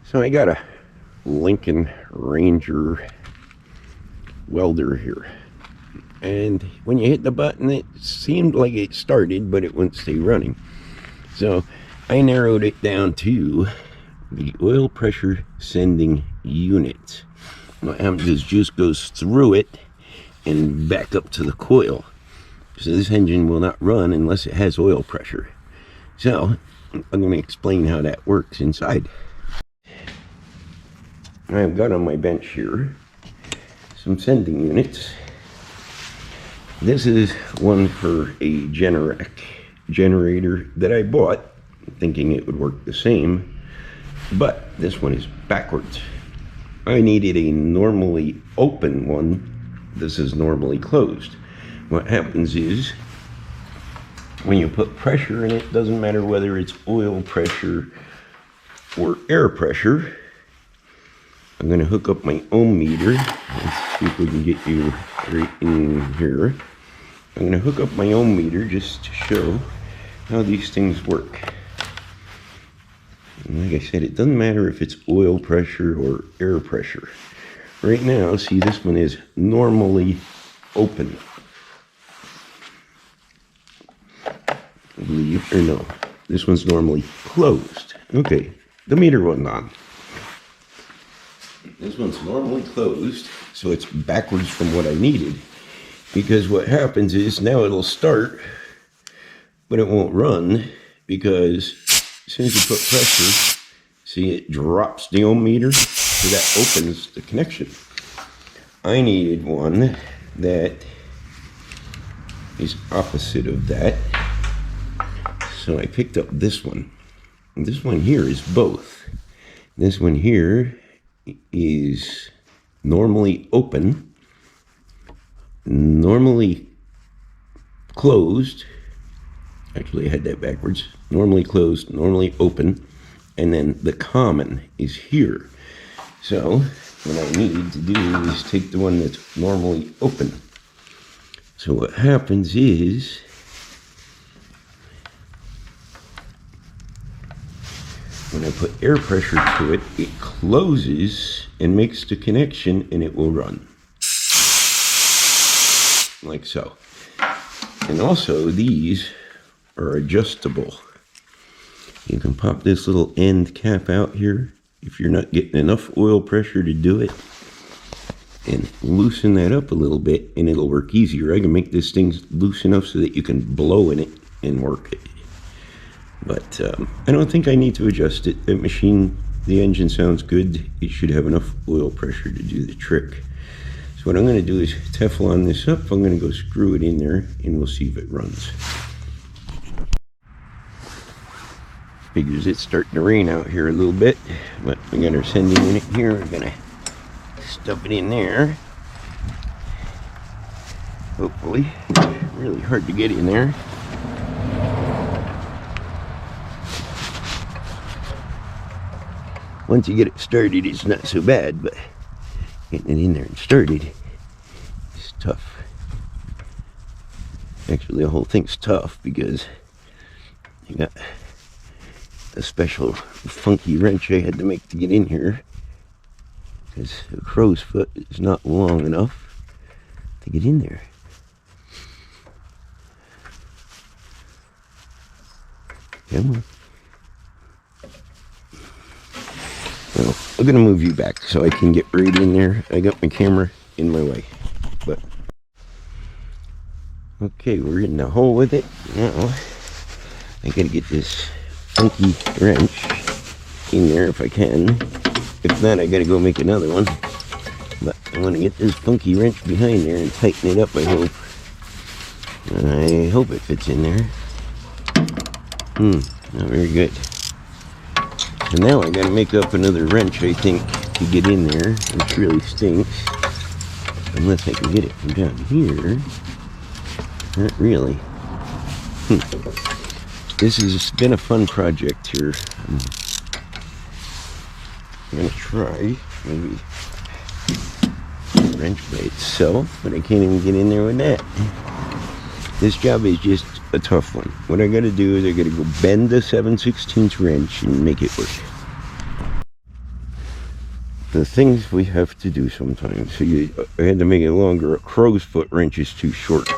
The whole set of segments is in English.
So I got a Lincoln Ranger welder here, and when you hit the button it seemed like it started, but it wouldn't stay running. So I narrowed it down to the oil pressure sending unit. What happens is juice goes through it and back up to the coil. So this engine will not run unless it has oil pressure. So I'm going to explain how that works inside. I've got on my bench here some sending units. This is one for a Generac generator that I bought thinking it would work the same, but this one is backwards. I needed a normally open one. This is normally closed. What happens is when you put pressure in it, doesn't matter whether it's oil pressure or air pressure. I'm going to hook up my ohm meter. Let's see if we can get you right in here. I'm going to hook up my ohm meter just to show how these things work. And like I said, it doesn't matter if it's oil pressure or air pressure. Right now, see, this one is normally open. I believe, or no, this one's normally closed. Okay, the meter wasn't on. This one's normally closed, so it's backwards from what I needed. Because what happens is now it'll start, but it won't run because as soon as you put pressure, see, it drops the ohm meter, so that opens the connection. I needed one that is opposite of that, so I picked up this one. And this one here is both. This one here is normally open, normally closed. Actually, I had that backwards. Normally closed, normally open, and then the common is here. So what I need to do is take the one that's normally open. So what happens is when I put air pressure to it, it closes and makes the connection, and it will run. Like so. And also, these are adjustable. You can pop this little end cap out here if you're not getting enough oil pressure to do it, and loosen that up a little bit, and it'll work easier. I can make this thing loose enough so that you can blow in it and work it. But I don't think I need to adjust it. That machine, the engine sounds good. It should have enough oil pressure to do the trick. So what I'm going to do is Teflon this up. I'm going to go screw it in there, and we'll see if it runs. Figures it's starting to rain out here a little bit, but we got our sending unit here. We're going to stuff it in there. Hopefully. It's really hard to get in there. Once you get it started, it's not so bad, but getting it in there and started is tough. Actually, the whole thing's tough because you got a special funky wrench I had to make to get in here, because a crow's foot is not long enough to get in there. Come on. Well, I'm going to move you back so I can get right in there. I got my camera in my way. But okay, we're in the hole with it. Now, I got to get this funky wrench in there if I can. If not, I got to go make another one. But I want to get this funky wrench behind there and tighten it up, I hope. And I hope it fits in there. Not very good. So now I gotta make up another wrench, I think, to get in there, which really stinks. Unless I can get it from down here. Not really. This has been a fun project here. I'm gonna try maybe a wrench by itself, but I can't even get in there with that. This job is just a tough one. What I gotta do is I gotta go bend the 7/16 wrench and make it work. the things we have to do sometimes. So I had to make it longer. A crow's foot wrench is too short.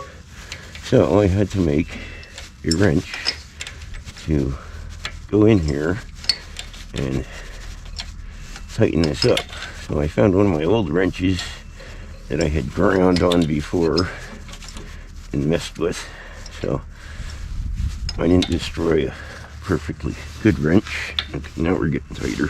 So I had to make a wrench to go in here and tighten this up. So I found one of my old wrenches that I had ground on before and messed with. So I didn't destroy a perfectly good wrench. Okay, now we're getting tighter.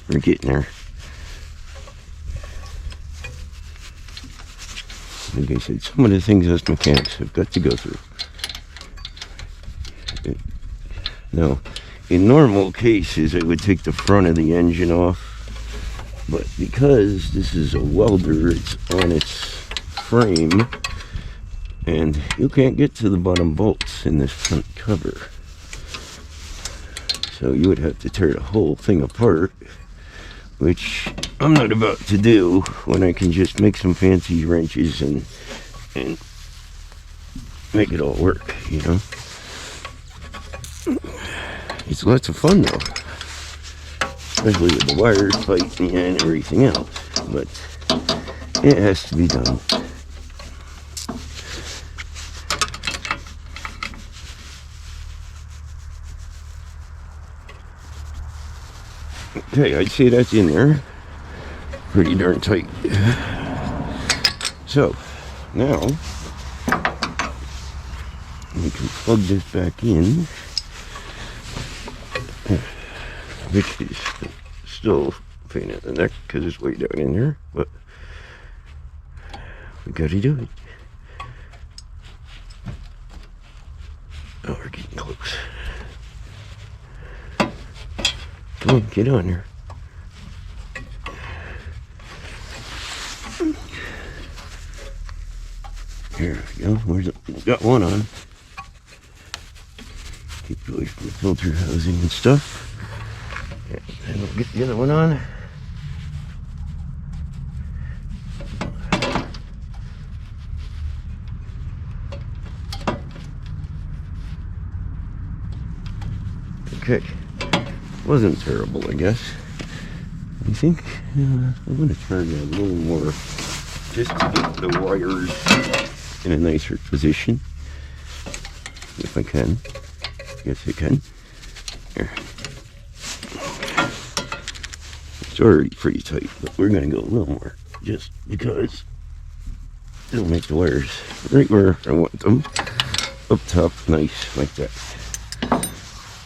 We're getting there. Like I said, some of the things us mechanics have got to go through. Now, in normal cases, I would take the front of the engine off, but because this is a welder, it's on its frame, and you can't get to the bottom bolts in this front cover. So you would have to tear the whole thing apart, which I'm not about to do when I can just make some fancy wrenches and make it all work, you know? It's lots of fun though, especially with the wires fighting and everything else, but it has to be done. Okay, I'd say that's in there pretty darn tight. So now we can plug this back in, which is still a pain in the neck because it's way down in there, but we gotta do it. Oh, we're getting close. Come on, get on there. Here we go. We got one on. Keep it away from the filter housing and stuff. And we'll get the other one on. Okay. Wasn't terrible, I guess. I think I'm going to turn it a little more just to get the wires in a nicer position. If I can. Yes, I can. Here. It's already pretty tight, but we're going to go a little more just because it'll make the wires right where I want them. Up top, nice, like that.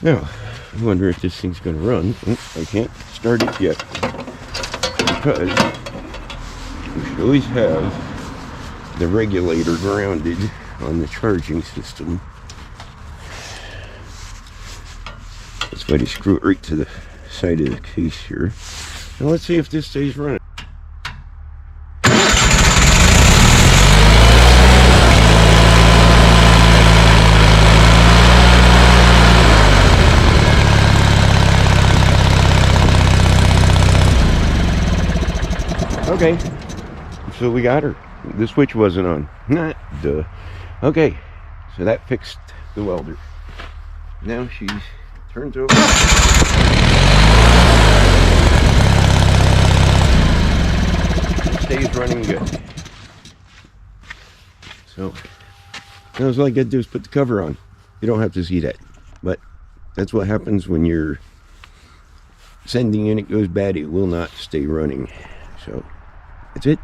Now, I wonder if this thing's going to run. I can't start it yet because we should always have the regulator grounded on the charging system. That's why they screw it right to the side of the case here. Now let's see if this stays running. Okay, so we got her. The switch wasn't on. Duh. Okay, so that fixed the welder. Now she's turned over. It stays running good. So, now all I got to do is put the cover on. You don't have to see that, but that's what happens when your sending unit goes bad. It will not stay running. So, that's it.